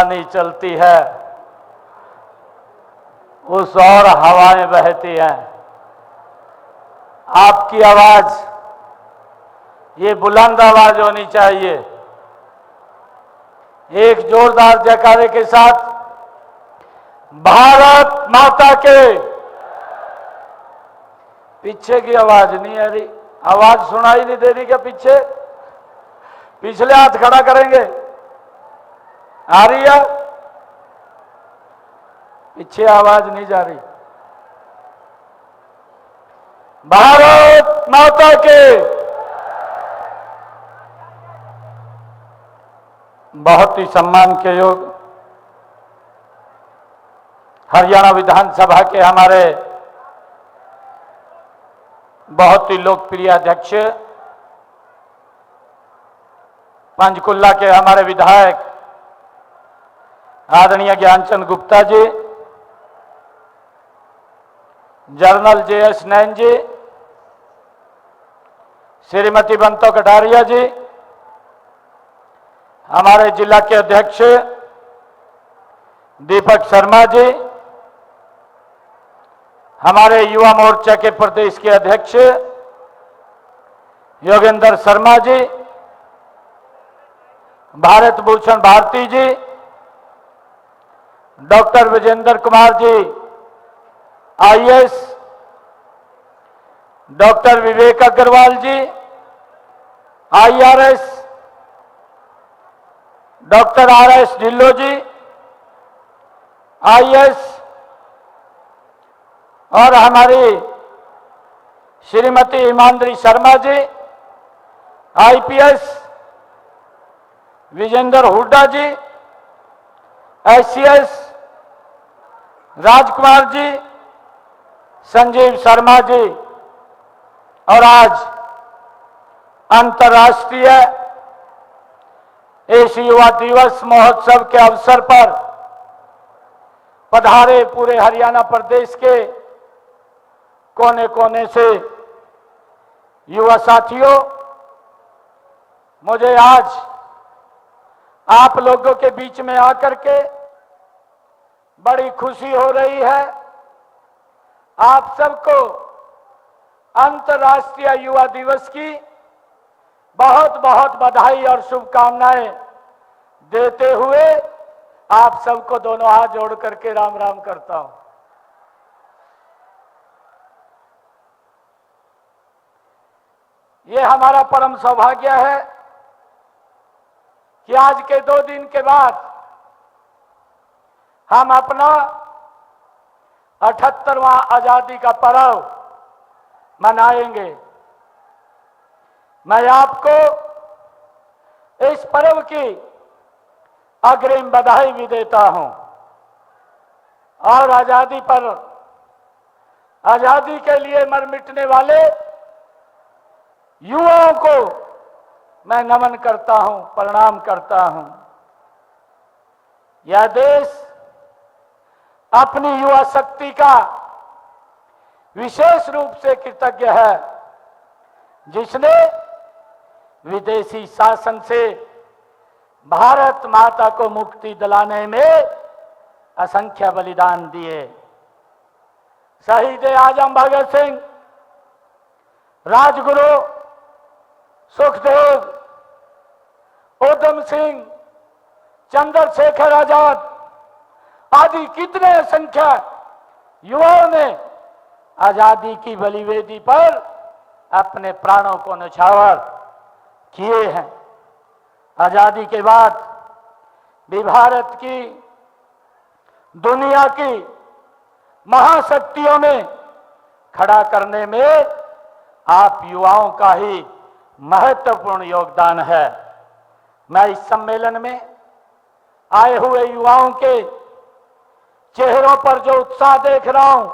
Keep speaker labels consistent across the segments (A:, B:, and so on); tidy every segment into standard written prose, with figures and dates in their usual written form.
A: नहीं चलती है, उस और हवाएं बहती हैं। आपकी आवाज, ये बुलंद आवाज होनी चाहिए। एक जोरदार जयकारे के साथ भारत माता के। पीछे की आवाज नहीं आ रही, आवाज सुनाई नहीं दे रही क्या? पीछे पिछले हाथ खड़ा करेंगे, आ रही है? पीछे आवाज नहीं जा रही। भारत माता के। बहुत ही सम्मान के योग हरियाणा विधानसभा के हमारे बहुत ही लोकप्रिय अध्यक्ष, पंचकुला के हमारे विधायक आदरणीय ज्ञानचंद गुप्ता जी, जनरल JS नैन जी, श्रीमती बंतो कटारिया जी, हमारे जिला के अध्यक्ष दीपक शर्मा जी, हमारे युवा मोर्चा के प्रदेश के अध्यक्ष Yogendra Sharma ji, Bharat Bhushan Bharti ji, doctor Vijendra Kumar ji IAS, doctor Vivek Agarwal ji IRS, doctor RS Dhillon ji IS, और हमारी श्रीमती हिमांद्री शर्मा जी IPS, विजेंद्र हुड्डा जी SCS, राजकुमार जी, संजीव शर्मा जी, और आज अंतर्राष्ट्रीय एशिया युवा दिवस महोत्सव के अवसर पर पधारे पूरे हरियाणा प्रदेश के कोने कोने से युवा साथियों, मुझे आज आप लोगों के बीच में आकर के बड़ी खुशी हो रही है। आप सबको अंतर्राष्ट्रीय युवा दिवस की बहुत बहुत बधाई और शुभकामनाएं देते हुए आप सबको दोनों हाथ जोड़ करके राम राम करता हूं। ये हमारा परम सौभाग्य है कि आज के 2 दिन के बाद हम अपना 78वां आजादी का पर्व मनाएंगे। मैं आपको इस पर्व की अग्रिम बधाई भी देता हूं और आजादी के लिए मर मिटने वाले युवाओं को मैं नमन करता हूं, प्रणाम करता हूं। यह देश अपनी युवा शक्ति का विशेष रूप से कृतज्ञ है, जिसने विदेशी शासन से भारत माता को मुक्ति दिलाने में असंख्य बलिदान दिए। शहीद आजम भगत सिंह, राजगुरु सुखदेव, उधम सिंह, चंद्रशेखर आजाद आदि कितने संख्या युवाओं ने आजादी की बलिवेदी पर अपने प्राणों को न्यौछावर किए हैं। आजादी के बाद भी भारत की दुनिया की महाशक्तियों में खड़ा करने में आप युवाओं का ही महत्वपूर्ण योगदान है। मैं इस सम्मेलन में आए हुए युवाओं के चेहरों पर जो उत्साह देख रहा हूं,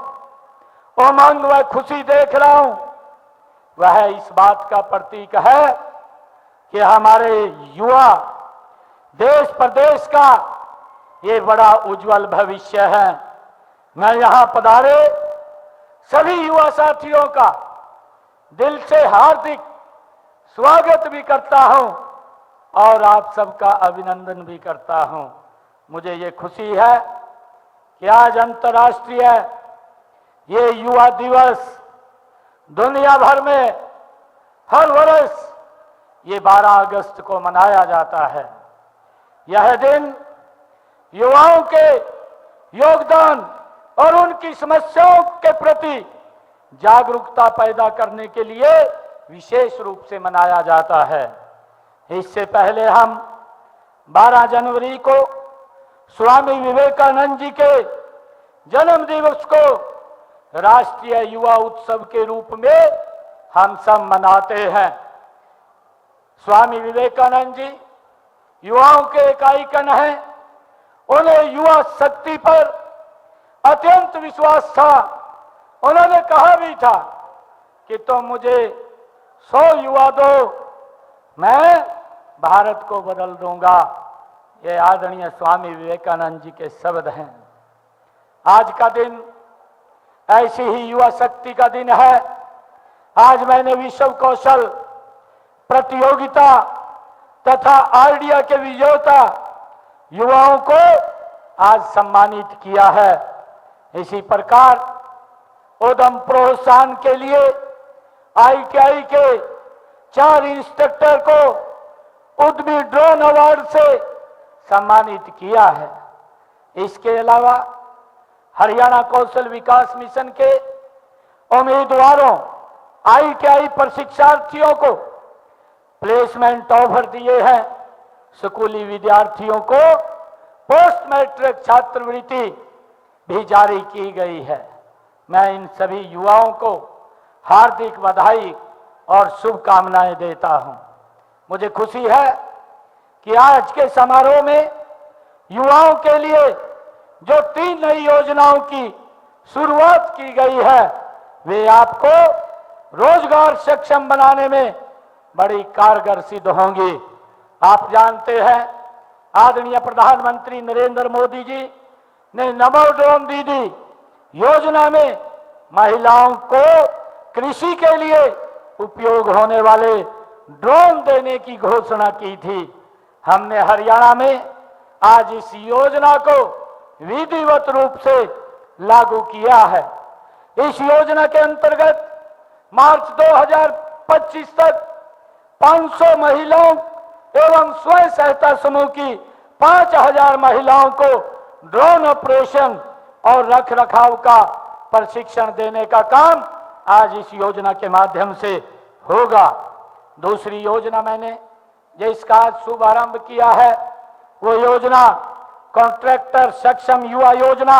A: उमंग व खुशी देख रहा हूं, वह इस बात का प्रतीक है कि हमारे युवा देश प्रदेश का ये बड़ा उज्जवल भविष्य है। मैं यहां पधारे सभी युवा साथियों का दिल से हार्दिक स्वागत भी करता हूं और आप सबका अभिनंदन भी करता हूं। मुझे ये खुशी है कि आज अंतर्राष्ट्रीय ये युवा दिवस दुनिया भर में हर वर्ष ये 12 अगस्त को मनाया जाता है। यह दिन युवाओं के योगदान और उनकी समस्याओं के प्रति जागरूकता पैदा करने के लिए विशेष रूप से मनाया जाता है। इससे पहले हम 12 जनवरी को स्वामी विवेकानंद जी के जन्म दिवस को राष्ट्रीय युवा उत्सव के रूप में हम सब मनाते हैं। स्वामी विवेकानंद जी युवाओं के एक आइकन हैं। उन्हें युवा शक्ति पर अत्यंत विश्वास था। उन्होंने कहा भी था कि तुम मुझे 100 युवा दो, मैं भारत को बदल दूंगा। ये आदरणीय स्वामी विवेकानंद जी के शब्द हैं। आज का दिन ऐसी ही युवा शक्ति का दिन है। आज मैंने विश्व कौशल प्रतियोगिता तथा आइडिया के विजेता युवाओं को आज सम्मानित किया है। इसी प्रकार उद्यम प्रोत्साहन के लिए ITI के 4 इंस्ट्रक्टर को उद्यमी ड्रोन अवार्ड से सम्मानित किया है। इसके अलावा हरियाणा कौशल विकास मिशन के उम्मीदवारों ITI प्रशिक्षार्थियों को प्लेसमेंट ऑफर दिए हैं। स्कूली विद्यार्थियों को पोस्ट मैट्रिक छात्रवृत्ति भी जारी की गई है। मैं इन सभी युवाओं को हार्दिक बधाई और शुभकामनाएं देता हूं। मुझे खुशी है कि आज के समारोह में युवाओं के लिए जो 3 नई योजनाओं की शुरुआत की गई है, वे आपको रोजगार सक्षम बनाने में बड़ी कारगर सिद्ध होंगी। आप जानते हैं आदरणीय प्रधानमंत्री नरेंद्र मोदी जी ने नमो ड्रोन दीदी योजना में महिलाओं को कृषि के लिए उपयोग होने वाले ड्रोन देने की घोषणा की थी। हमने हरियाणा में आज इस योजना को विधिवत रूप से लागू किया है। इस योजना के अंतर्गत मार्च 2025 तक 500 महिलाओं एवं स्वयं सहायता समूह की 5000 महिलाओं को ड्रोन ऑपरेशन और रखरखाव का प्रशिक्षण देने का काम आज इस योजना के माध्यम से होगा। दूसरी योजना मैंने जिसका आज शुभारंभ किया है वो योजना कॉन्ट्रैक्टर सक्षम युवा योजना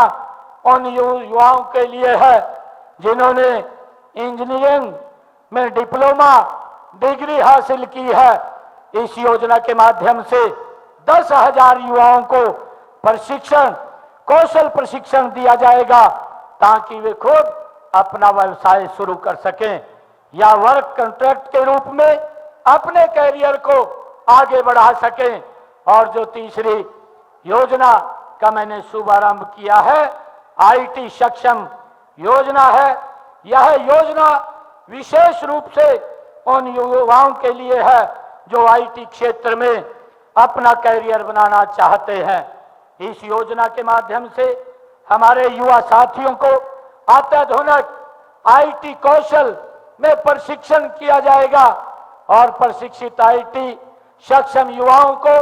A: उन युवाओं के लिए है जिन्होंने इंजीनियरिंग में डिप्लोमा डिग्री हासिल की है। इस योजना के माध्यम से 10,000 युवाओं को प्रशिक्षण कौशल प्रशिक्षण दिया जाएगा ताकि वे खुद अपना व्यवसाय शुरू कर सकें या वर्क कॉन्ट्रैक्ट के रूप में अपने कैरियर को आगे बढ़ा सकें। और जो तीसरी योजना का मैंने शुभारंभ किया है IT सक्षम योजना है। यह योजना विशेष रूप से उन युवाओं के लिए है जो IT क्षेत्र में अपना कैरियर बनाना चाहते हैं। इस योजना के माध्यम से हमारे युवा साथियों को अत्याधुनिक IT कौशल में प्रशिक्षण किया जाएगा और प्रशिक्षित IT सक्षम युवाओं को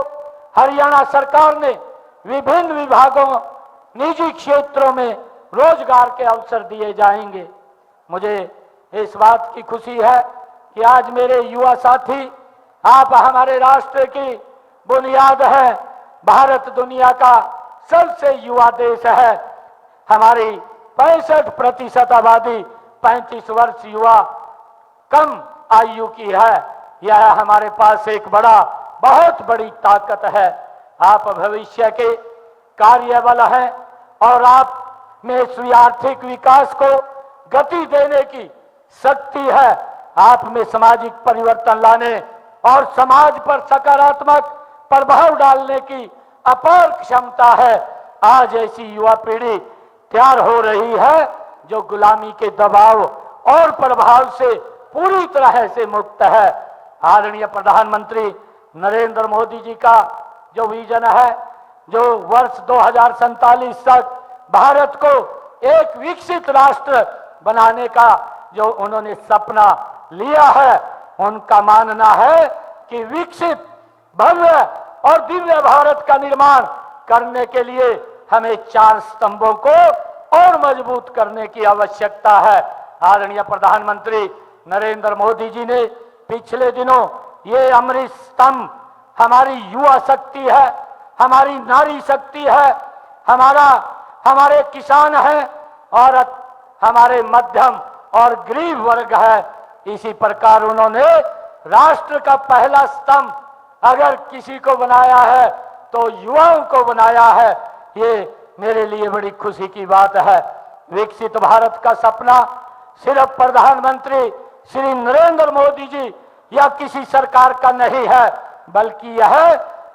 A: हरियाणा सरकार ने विभिन्न विभागों निजी क्षेत्रों में रोजगार के अवसर दिए जाएंगे। मुझे इस बात की खुशी है कि आज मेरे युवा साथी आप हमारे राष्ट्र की बुनियाद है। भारत दुनिया का सबसे युवा देश है। हमारी 65% आबादी 35 वर्ष युवा कम आयु की है। यह हमारे पास एक बहुत बड़ी ताकत है। आप भविष्य के कार्यबल हैं और आप में स्व आर्थिक विकास को गति देने की शक्ति है। आप में सामाजिक परिवर्तन लाने और समाज पर सकारात्मक प्रभाव डालने की अपार क्षमता है। आज ऐसी युवा पीढ़ी तैयार हो रही है जो गुलामी के दबाव और प्रभाव से पूरी तरह से मुक्त है। आदरणीय प्रधानमंत्री नरेंद्र मोदी जी का जो विजन है जो वर्ष 2047 तक भारत को एक विकसित राष्ट्र बनाने का जो उन्होंने सपना लिया है, उनका मानना है कि विकसित, भव्य और दिव्य भारत का निर्माण करने के लिए हमें 4 स्तंभों को और मजबूत करने की आवश्यकता है। आदरणीय प्रधानमंत्री नरेंद्र मोदी जी ने पिछले दिनों ये अमृत स्तंभ हमारी युवा शक्ति है, हमारी नारी शक्ति है, हमारे किसान हैं और हमारे मध्यम और गरीब वर्ग है। इसी प्रकार उन्होंने राष्ट्र का पहला स्तंभ अगर किसी को बनाया है तो युवाओं को बनाया है। ये मेरे लिए बड़ी खुशी की बात है। विकसित भारत का सपना सिर्फ प्रधानमंत्री श्री नरेंद्र मोदी जी या किसी सरकार का नहीं है, बल्कि यह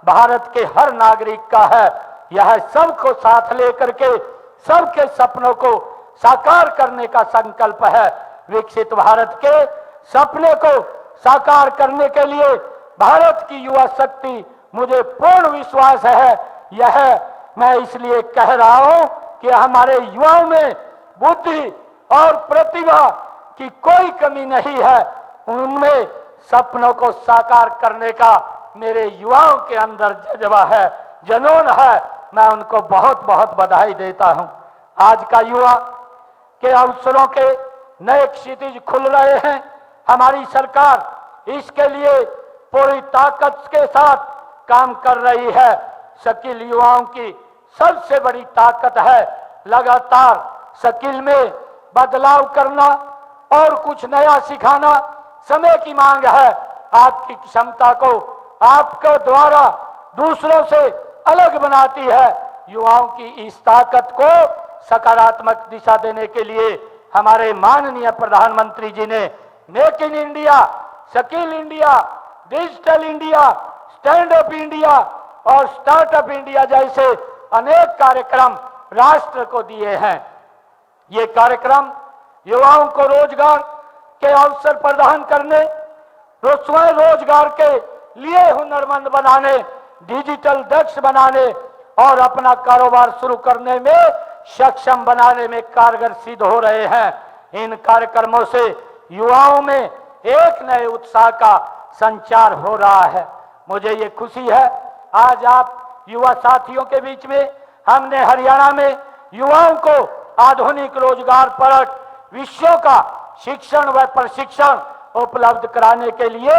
A: भारत के हर नागरिक का है। यह सबको साथ लेकर के सबके सपनों को साकार करने का संकल्प है। विकसित भारत के सपने को साकार करने के लिए भारत की युवा शक्ति, मुझे पूर्ण विश्वास है, यह मैं इसलिए कह रहा हूं कि हमारे युवाओं में बुद्धि और प्रतिभा की कोई कमी नहीं है। उनमें सपनों को साकार करने का मेरे युवाओं के अंदर जज्बा है, जुनून है। मैं उनको बहुत बहुत बधाई देता हूं। आज का युवा के अवसरों के नए क्षितिज खुल रहे हैं। हमारी सरकार इसके लिए पूरी ताकत के साथ काम कर रही है। स्किल युवाओं की सबसे बड़ी ताकत है लगातार स्किल में बदलाव करना और कुछ नया सिखाना समय की मांग है। आपकी क्षमता को आपके द्वारा दूसरों से अलग बनाती है। युवाओं की इस ताकत को सकारात्मक दिशा देने के लिए हमारे माननीय प्रधानमंत्री जी ने make in India, skill India, digital India, stand up India और स्टार्टअप इंडिया जैसे अनेक कार्यक्रम राष्ट्र को दिए हैं। ये कार्यक्रम युवाओं को रोजगार के अवसर प्रदान करने, स्वयं रोजगार के लिए हुनरमंद बनाने, डिजिटल दक्ष बनाने और अपना कारोबार शुरू करने में सक्षम बनाने में कारगर सिद्ध हो रहे हैं। इन कार्यक्रमों से युवाओं में एक नए उत्साह का संचार हो रहा है। मुझे ये खुशी है आज आप युवा साथियों के बीच में हमने हरियाणा में युवाओं को आधुनिक रोजगार परक विषयों का शिक्षण व प्रशिक्षण उपलब्ध कराने के लिए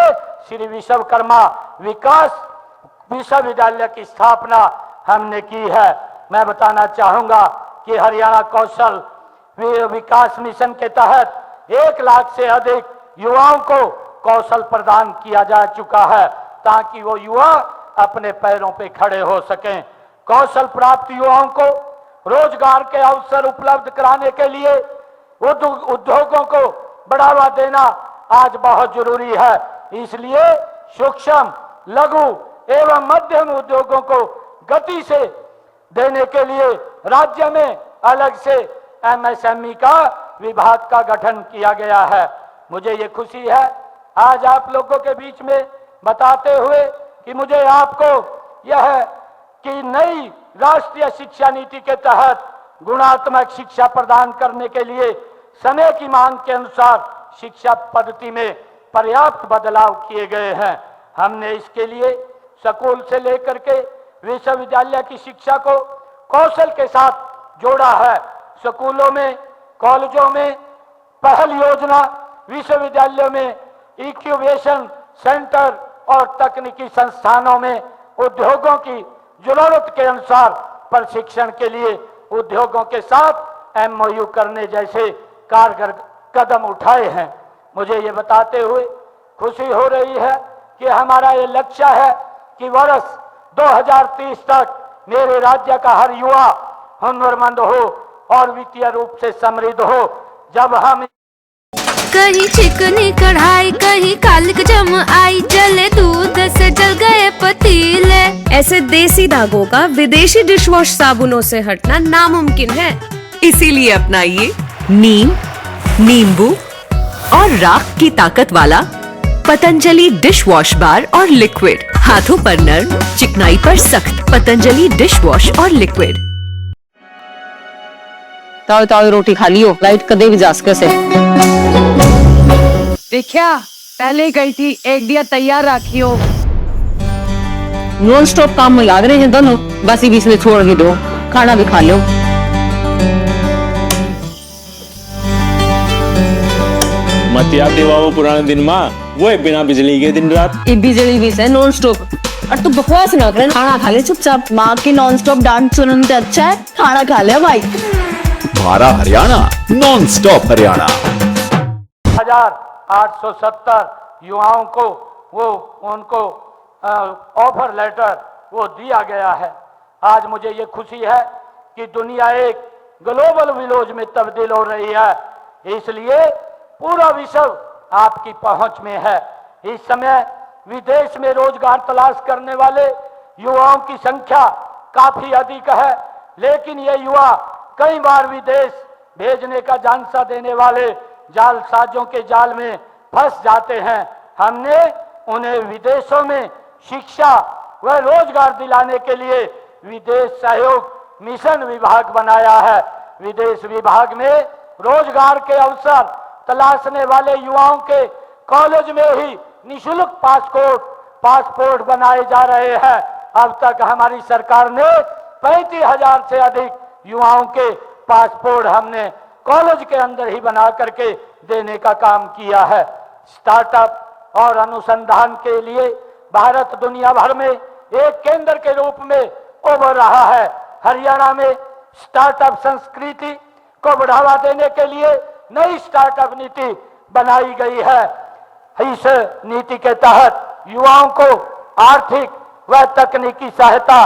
A: श्री विश्वकर्मा विकास विश्वविद्यालय की स्थापना हमने की है। मैं बताना चाहूंगा कि हरियाणा कौशल विकास मिशन के तहत 1 लाख से अधिक युवाओं को कौशल प्रदान किया जा चुका है ताकि वो युवा अपने पैरों पे खड़े हो सकें। कौशल प्राप्त युवाओं को रोजगार के अवसर उपलब्ध कराने के लिए उद्योगों को बढ़ावा देना आज बहुत जरूरी है। इसलिए सूक्ष्म, लघु एवं मध्यम उद्योगों को गति से देने के लिए राज्य में अलग से एमएसएमई का विभाग का गठन किया गया है। मुझे ये खुशी है आज आप लोगों के बीच में बताते हुए कि मुझे आपको यह कि नई राष्ट्रीय शिक्षा नीति के तहत गुणात्मक शिक्षा प्रदान करने के लिए समय की मांग के अनुसार शिक्षा पद्धति में पर्याप्त बदलाव किए गए हैं। हमने इसके लिए स्कूल से लेकर के विश्वविद्यालय की शिक्षा को कौशल के साथ जोड़ा है। स्कूलों में, कॉलेजों में पहल योजना, विश्वविद्यालयों में इंक्यूबेशन सेंटर और तकनीकी संस्थानों में उद्योगों की जरूरत के अनुसार प्रशिक्षण के लिए उद्योगों के साथ एमओयू करने जैसे कारगर कदम उठाए हैं। मुझे ये बताते हुए खुशी हो रही है कि हमारा ये लक्ष्य है कि वर्ष 2030 तक मेरे राज्य का हर युवा हुनरमंद हो और वित्तीय रूप से समृद्ध हो। जब हम
B: कहीं चिकनी कढ़ाई, कहीं कालिक जम आई, जले दूध से जल गए पतीले।
C: ऐसे देसी दागों का विदेशी डिशवॉश साबुनों से हटना नामुमकिन है।
D: इसीलिए अपनाइए नीम, नींबू और राख की ताकत वाला पतंजलि डिशवॉश बार और लिक्विड। हाथों पर नर्म, चिकनाई पर सख्त। पतंजलि डिश वॉश और लिक्विड।
E: ताऊ ताऊ रोटी खा लियो, लाइट कदे भी जा सके से।
F: देखा पहले ही गई थी, एक दिया तैयार रखियो।
E: नॉन स्टॉप काम में लाग रहे हैं दोनों, बस ही बीच में छोड़ के दो, खाना भी खा लो।
G: मत याद दिलाओ पुराने दिन माँ, वो है बिना बिजली के दिन रात।
E: ये बिजली भी से नॉन स्टॉप, और तू बकवास ना कर, खाना खा ले चुपचाप।
H: माँ की नॉन स्टॉप डांट सुनने से अच्छा है खाना खा ले भाई।
I: हमारा हरियाणा, नॉन स्टॉप हरियाणा।
A: 1870 युवाओं को उनको ऑफर लेटर वो दिया गया है। आज मुझे ये खुशी है कि दुनिया एक ग्लोबल विलेज में तब्दील हो रही है, इसलिए पूरा विश्व आपकी पहुंच में है। इस समय विदेश में रोजगार तलाश करने वाले युवाओं की संख्या काफी अधिक है, लेकिन ये युवा कई बार विदेश भेजने का झांसा देने वाले जालसाजों के जाल में फंस जाते हैं। हमने उन्हें विदेशों में शिक्षा व रोजगार दिलाने के लिए विदेश सहयोग मिशन विभाग बनाया है। विदेश विभाग में रोजगार के अवसर तलाशने वाले युवाओं के कॉलेज में ही निःशुल्क पासपोर्ट बनाए जा रहे हैं। अब तक हमारी सरकार ने 35,000 से अधिक युवाओं के पासपोर्ट हमने कॉलेज के अंदर ही बना करके देने का काम किया है। स्टार्टअप और अनुसंधान के लिए भारत दुनिया भर में एक केंद्र के रूप में उभर रहा है। हरियाणा में स्टार्टअप संस्कृति को बढ़ावा देने के लिए नई स्टार्टअप नीति बनाई गई है। इस नीति के तहत युवाओं को आर्थिक व तकनीकी सहायता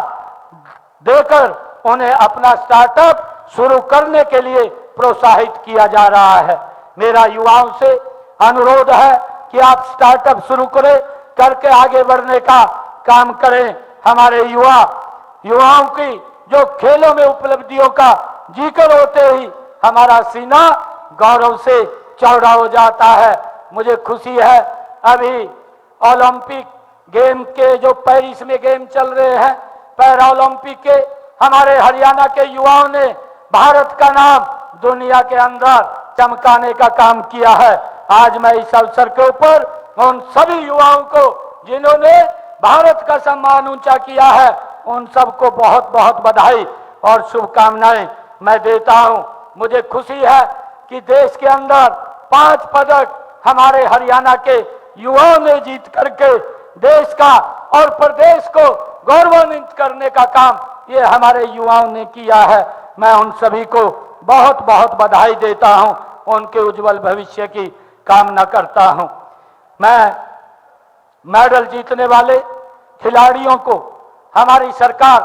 A: देकर उन्हें अपना स्टार्टअप शुरू करने के लिए प्रोत्साहित किया जा रहा है। मेरा युवाओं से अनुरोध है कि आप स्टार्टअप शुरू करें, करके आगे बढ़ने का काम करें। हमारे युवाओं की जो खेलों में उपलब्धियों का जिक्र होते ही हमारा सीना गौरव से चौड़ा हो जाता है। मुझे खुशी है, अभी ओलंपिक गेम के जो पेरिस में गेम चल रहे हैं, पैरा ओलंपिक के हमारे हरियाणा के युवाओं ने भारत का नाम दुनिया के अंदर चमकाने का काम किया है। आज मैं इस अवसर के ऊपर उन सभी युवाओं को जिन्होंने भारत का सम्मान ऊंचा किया है, उन सबको बहुत बहुत बधाई और शुभकामनाएं मैं देता हूं। मुझे खुशी है कि देश के अंदर 5 पदक हमारे हरियाणा के युवाओं ने जीत करके देश का और प्रदेश को गौरवान्वित करने का काम ये हमारे युवाओं ने किया है। मैं उन सभी को बहुत बहुत बधाई देता हूं, उनके उज्जवल भविष्य की कामना करता हूं। मैं मेडल जीतने वाले खिलाड़ियों को हमारी सरकार,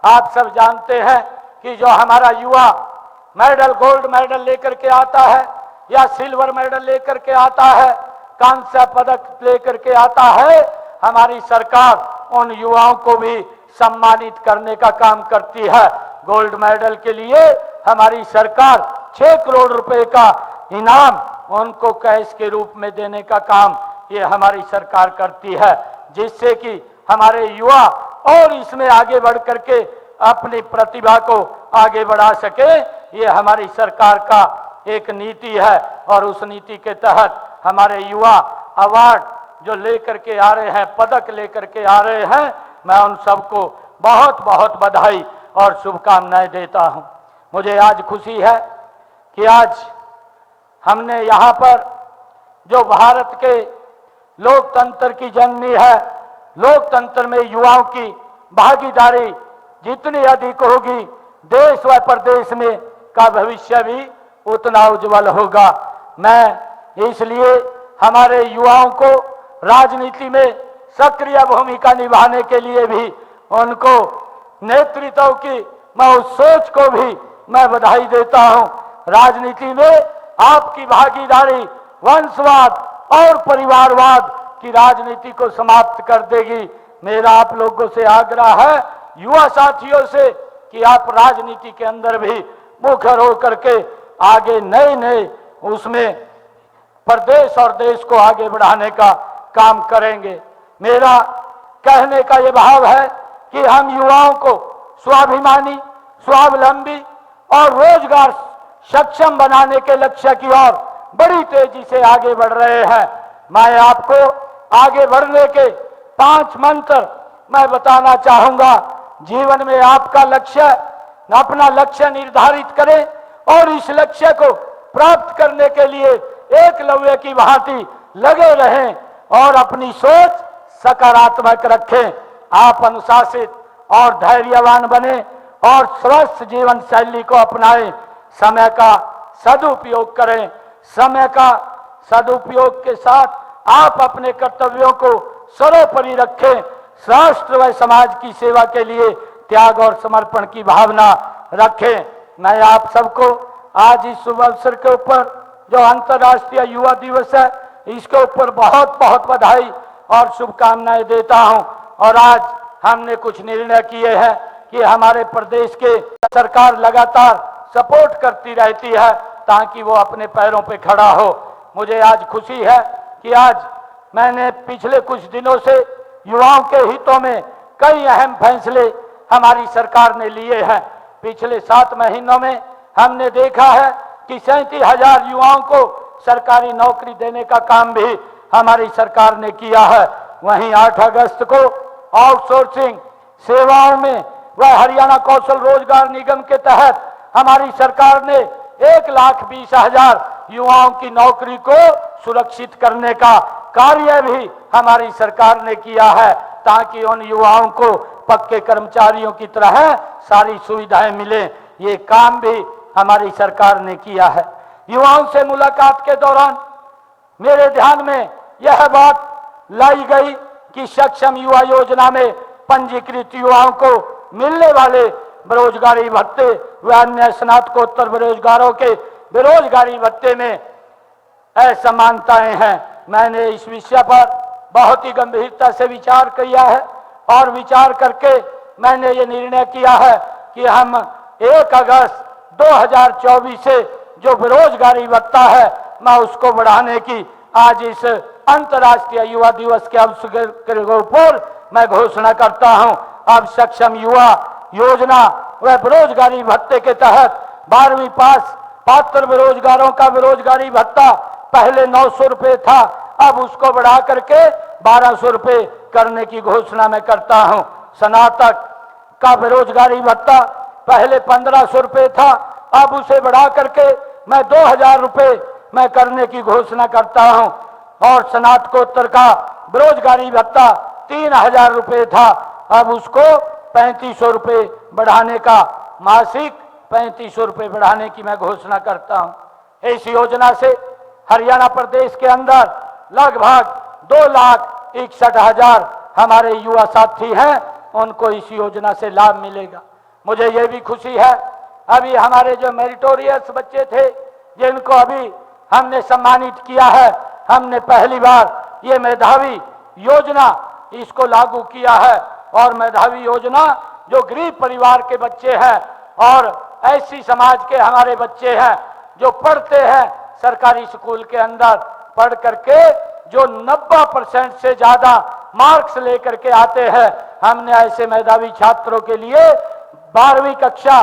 A: आप सब जानते हैं कि जो हमारा युवा मेडल, गोल्ड मेडल लेकर के आता है या सिल्वर मेडल लेकर के आता है, कांस्य पदक लेकर के आता है, हमारी सरकार उन युवाओं को भी सम्मानित करने का काम करती है। गोल्ड मेडल के लिए हमारी सरकार 6 करोड़ रुपए का इनाम उनको कैश के रूप में देने का काम ये हमारी सरकार करती है, जिससे कि हमारे युवा और इसमें आगे बढ़ करके अपनी प्रतिभा को आगे बढ़ा सके। ये हमारी सरकार का एक नीति है और उस नीति के तहत हमारे युवा अवार्ड जो लेकर के आ रहे हैं, पदक लेकर के आ रहे हैं, मैं उन सबको बहुत बहुत बधाई और शुभकामनाएं देता हूं। मुझे आज खुशी है कि आज हमने यहाँ पर जो भारत के लोकतंत्र की जननी है, लोकतंत्र में युवाओं की भागीदारी जितनी अधिक होगी, देश व प्रदेश में का भविष्य भी उतना उज्जवल होगा। मैं इसलिए हमारे युवाओं को राजनीति में सक्रिय भूमिका निभाने के लिए भी उनको नेतृत्व की मैं उस सोच को भी मैं बधाई देता हूं। राजनीति में आपकी भागीदारी वंशवाद और परिवारवाद की राजनीति को समाप्त कर देगी। मेरा आप लोगों से आग्रह है, युवा साथियों से, कि आप राजनीति के अंदर भी मुखर होकर के आगे नए नए उसमें प्रदेश और देश को आगे बढ़ाने का काम करेंगे। मेरा कहने का ये भाव है कि हम युवाओं को स्वाभिमानी, स्वावलंबी और रोजगार सक्षम बनाने के लक्ष्य की ओर बड़ी तेजी से आगे बढ़ रहे हैं। मैं आपको आगे बढ़ने के 5 मंत्र मैं बताना चाहूंगा। जीवन में आपका लक्ष्य, अपना लक्ष्य निर्धारित करें और इस लक्ष्य को प्राप्त करने के लिए एकलव्य की भांति लगे रहें और अपनी सोच सकारात्मक रखें। आप अनुशासित और धैर्यवान बने और स्वस्थ जीवन शैली को अपनाएं। समय का सदुपयोग करें। समय का सदुपयोग के साथ आप अपने कर्तव्यों को सर्वोपरि रखें। राष्ट्र व समाज की सेवा के लिए त्याग और समर्पण की भावना रखें। मैं आप सबको आज इस शुभ अवसर के ऊपर जो अंतर्राष्ट्रीय युवा दिवस है, इसके ऊपर बहुत बहुत बधाई और शुभकामनाएं देता हूं। और आज हमने कुछ निर्णय किए हैं कि हमारे प्रदेश के सरकार लगातार सपोर्ट करती रहती है ताकि वो अपने पैरों पे खड़ा हो। मुझे आज खुशी है कि आज मैंने पिछले कुछ दिनों से युवाओं के हितों में कई अहम फैसले हमारी सरकार ने लिए हैं। पिछले 7 महीनों में हमने देखा है कि 37,000 युवाओं को सरकारी नौकरी देने का काम भी हमारी सरकार ने किया है। वहीं 8 अगस्त को आउटसोर्सिंग सेवाओं में व हरियाणा कौशल रोजगार निगम के तहत हमारी सरकार ने 1,20,000 युवाओं की नौकरी को सुरक्षित करने का कार्य भी हमारी सरकार ने किया है ताकि उन युवाओं को पक्के कर्मचारियों की तरह सारी सुविधाएं मिले। ये काम भी हमारी सरकार ने किया है। युवाओं से मुलाकात के दौरान मेरे ध्यान में यह बात लाई गई कि सक्षम युवा योजना में पंजीकृत युवाओं को मिलने वाले बेरोजगारी भत्ते व अन्य स्नातकोत्तर बेरोजगारों के बेरोजगारी भत्ते में असमानताएं हैं। मैंने इस विषय पर बहुत ही गंभीरता से विचार किया है और विचार करके मैंने ये निर्णय किया है कि हम 1 अगस्त 2024 से जो बेरोजगारी भत्ता है मैं उसको बढ़ाने की आज इस अंतर्राष्ट्रीय युवा दिवस के अवसर के ऊपर मैं घोषणा करता हूं। अब सक्षम युवा योजना व बेरोजगारी भत्ते के तहत 12वीं पास पात्र बेरोजगारों का बेरोजगारी भत्ता पहले 900 रुपए था, अब उसको बढ़ा करके 1200 रुपए करने की घोषणा मैं करता हूं। स्नातक का बेरोजगारी भत्ता पहले 1500 रुपए था, अब उसे बढ़ा करके मैं 2000 रुपए मैं करने की घोषणा करता हूं। और स्नातकोत्तर का बेरोजगारी भत्ता 3000 रुपए था, अब उसको 3500 रुपए बढ़ाने का, मासिक 3500 रुपए बढ़ाने की मैं घोषणा करता हूं। इस योजना से हरियाणा प्रदेश के अंदर लगभग 2,61,000 हमारे युवा साथी हैं, उनको इस योजना से लाभ मिलेगा। मुझे ये भी खुशी है अभी हमारे जो मेरिटोरियस बच्चे थे जिनको अभी हमने सम्मानित किया है, हमने पहली बार ये मेधावी योजना इसको लागू किया है। और मेधावी योजना जो गरीब परिवार के बच्चे हैं और ऐसी समाज के हमारे बच्चे हैं जो पढ़ते हैं सरकारी स्कूल के अंदर, पढ़ करके जो 90% से ज्यादा मार्क्स लेकर के आते हैं, हमने ऐसे मेधावी छात्रों के लिए 12वीं कक्षा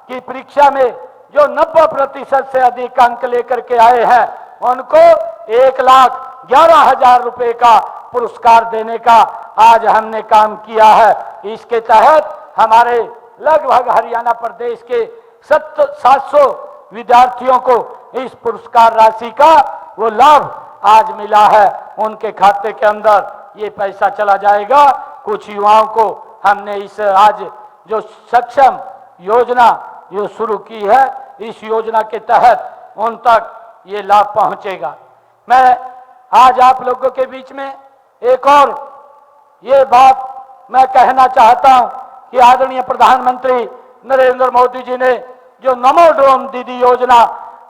A: की परीक्षा में जो 90% से अधिक अंक लेकर के आए हैं उनको 1,11,000 रुपए का पुरस्कार देने का आज हमने काम किया है। इसके तहत हमारे लगभग हरियाणा प्रदेश के 700 विद्यार्थियों को इस पुरस्कार राशि का वो लाभ आज मिला है। उनके खाते के अंदर ये पैसा चला जाएगा। कुछ युवाओं को हमने इस आज जो सक्षम योजना जो शुरू की है, इस योजना के तहत उन तक ये लाभ पहुंचेगा। मैं आज आप लोगों के बीच में एक और ये बात मैं कहना चाहता हूं कि आदरणीय प्रधानमंत्री नरेंद्र मोदी जी ने जो नमो ड्रोन दीदी योजना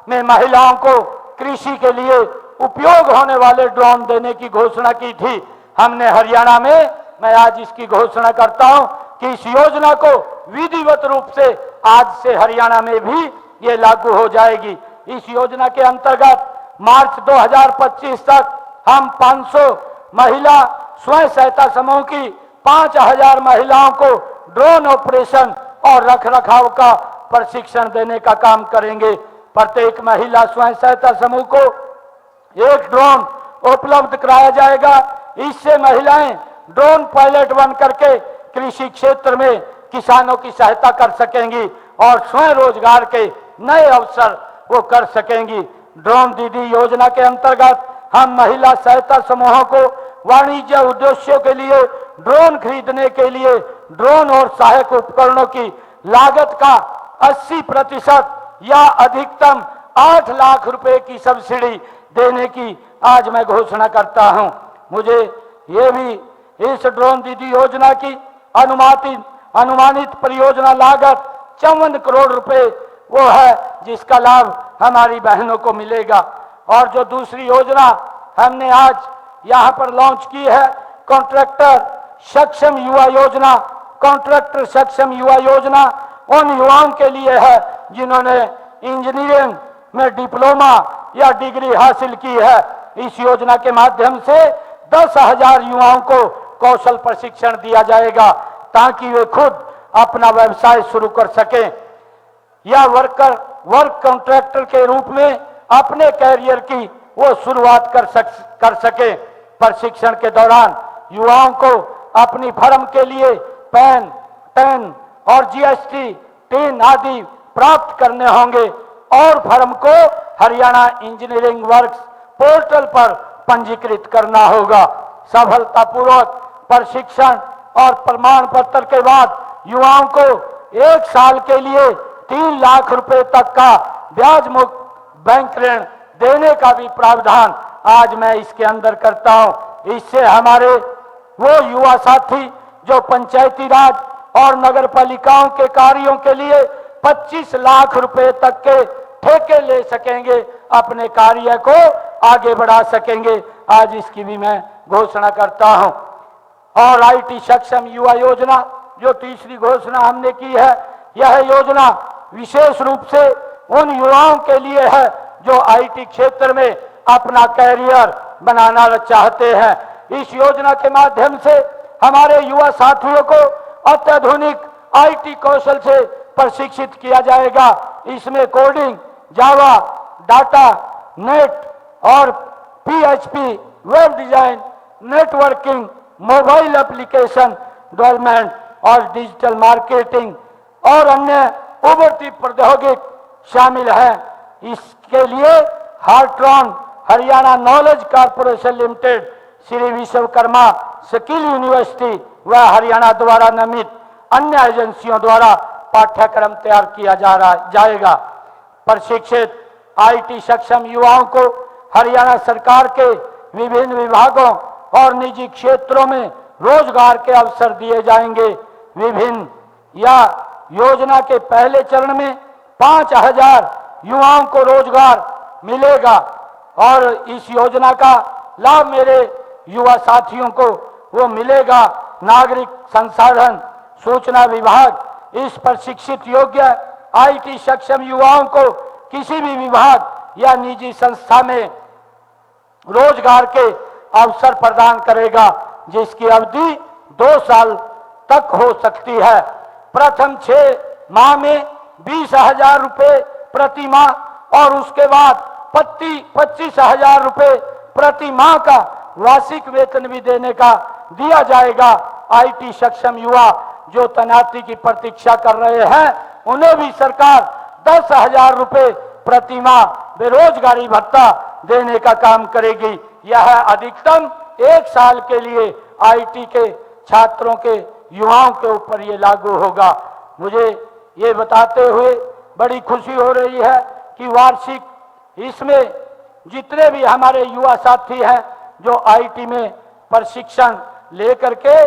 A: में महिलाओं को कृषि के लिए उपयोग होने वाले ड्रोन देने की घोषणा की थी, हमने हरियाणा में मैं आज इसकी घोषणा करता हूं कि इस योजना को विधिवत रूप से आज से हरियाणा में भी ये लागू हो जाएगी। इस योजना के अंतर्गत मार्च 2025 तक हम 500 महिला स्वयं सहायता समूह की 5000 महिलाओं को ड्रोन ऑपरेशन और रखरखाव का प्रशिक्षण देने का काम करेंगे। प्रत्येक महिला स्वयं सहायता समूह को एक ड्रोन उपलब्ध कराया जाएगा। इससे महिलाएं ड्रोन पायलट बन करके कृषि क्षेत्र में किसानों की सहायता कर सकेंगी और स्वयं रोजगार के नए अवसर वो कर सकेंगी। ड्रोन दीदी योजना के अंतर्गत हम महिला सहायता समूहों को वाणिज्य उद्देश्यों के लिए ड्रोन खरीदने के लिए ड्रोन और सहायक उपकरणों की लागत का 80% या अधिकतम 8 लाख रुपए की सब्सिडी देने की आज मैं घोषणा करता हूं। मुझे ये भी इस ड्रोन दीदी योजना की अनुमानित परियोजना लागत 54 करोड़ रुपए वो है जिसका लाभ हमारी बहनों को मिलेगा। और जो दूसरी योजना हमने आज यहाँ पर लॉन्च की है कॉन्ट्रैक्टर सक्षम युवा योजना। कॉन्ट्रैक्टर सक्षम युवा योजना उन युवाओं के लिए है जिन्होंने इंजीनियरिंग में डिप्लोमा या डिग्री हासिल की है। इस योजना के माध्यम से 10,000 युवाओं को कौशल प्रशिक्षण दिया जाएगा ताकि वे खुद अपना व्यवसाय शुरू कर सकें या वर्क कॉन्ट्रैक्टर के रूप में अपने कैरियर की वो शुरुआत कर सके। प्रशिक्षण के दौरान युवाओं को अपनी फर्म के लिए पैन, टेन और जीएसटी टेन आदि प्राप्त करने होंगे और फर्म को हरियाणा इंजीनियरिंग वर्क्स पोर्टल पर पंजीकृत करना होगा। सफलतापूर्वक प्रशिक्षण और प्रमाण पत्र के बाद युवाओं को 1 साल के लिए 3 लाख रुपए तक का ब्याज मुक्त बैंक ऋण देने का भी प्रावधान आज मैं इसके अंदर करता हूं। इससे हमारे वो युवा साथी जो पंचायती राज और नगर पालिकाओं के कार्यों के लिए 25 लाख रुपए तक के ठेके ले सकेंगे, अपने कार्य को आगे बढ़ा सकेंगे। आज इसकी भी मैं घोषणा करता हूं। और आईटी सक्षम युवा योजना जो तीसरी घोषणा हमने की है, यह योजना विशेष रूप से उन युवाओं के लिए है जो आईटी क्षेत्र में अपना कैरियर बनाना चाहते हैं। इस योजना के माध्यम से हमारे युवा साथियों को अत्याधुनिक आईटी कौशल से प्रशिक्षित किया जाएगा। इसमें कोडिंग, जावा, डाटा, नेट और PHP, web design, networking, mobile application development और डिजिटल मार्केटिंग और अन्य उभरती प्रौद्योगिकी शामिल है। इसके लिए Hartron Haryana knowledge corporation limited, Shri Vishwakarma skill university व हरियाणा द्वारा नामित अन्य एजेंसियों द्वारा पाठ्यक्रम तैयार किया जाएगा। प्रशिक्षित आईटी सक्षम युवाओं को हरियाणा सरकार के विभिन्न विभागों और निजी क्षेत्रों में रोजगार के अवसर दिए जाएंगे। विभिन्न या योजना के पहले चरण में 5,000 युवाओं को रोजगार मिलेगा और इस योजना का लाभ मेरे युवा साथियों को वो मिलेगा। नागरिक संसाधन सूचना विभाग इस प्रशिक्षित योग्य आईटी सक्षम युवाओं को किसी भी विभाग या निजी संस्था में रोजगार के अवसर प्रदान करेगा, जिसकी अवधि 2 साल तक हो सकती है। प्रथम 6 माह में 20,000 रुपए प्रति माह और उसके बाद 25,000 रुपए प्रति माह का वार्षिक वेतन भी देने का दिया जाएगा। आईटी सक्षम युवा जो तैनाती की प्रतीक्षा कर रहे हैं उन्हें भी सरकार 10,000 रुपए प्रति माह बेरोजगारी भत्ता देने का काम करेगी। यह अधिकतम 1 साल के लिए आईटी के छात्रों के युवाओं के ऊपर ये लागू होगा। मुझे ये बताते हुए बड़ी खुशी हो रही है कि वार्षिक इसमें जितने भी हमारे युवा साथी हैं जो आईटी में प्रशिक्षण लेकर के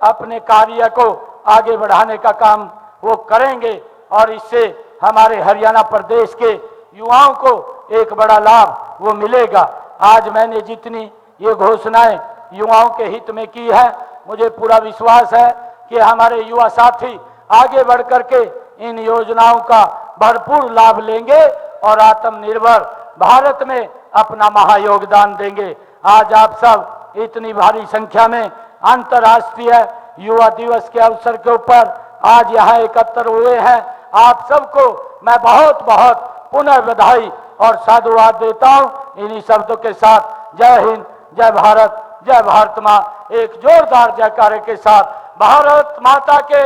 A: अपने कार्य को आगे बढ़ाने का काम वो करेंगे और इससे हमारे हरियाणा प्रदेश के युवाओं को एक बड़ा लाभ वो मिलेगा। आज मैंने जितनी ये घोषणाएं युवाओं के हित में की है, मुझे पूरा विश्वास है कि हमारे युवा साथी आगे बढ़ करके इन योजनाओं का भरपूर लाभ लेंगे और आत्मनिर्भर भारत में अपना महायोगदान देंगे। आज आप सब इतनी भारी संख्या में अंतर्राष्ट्रीय युवा दिवस के अवसर के ऊपर आज यहाँ एकत्र हुए हैं। आप सबको मैं बहुत बहुत पुनः बधाई और साधुवाद देता हूँ। इन्हीं शब्दों के साथ जय हिंद, जय भारत, जय भारत माँ, एक जोरदार जयकारे के साथ भारत माता के,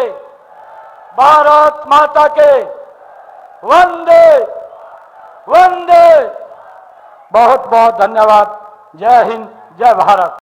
A: भारत माता के, वंदे वंदे। बहुत बहुत धन्यवाद। जय हिंद, जय भारत।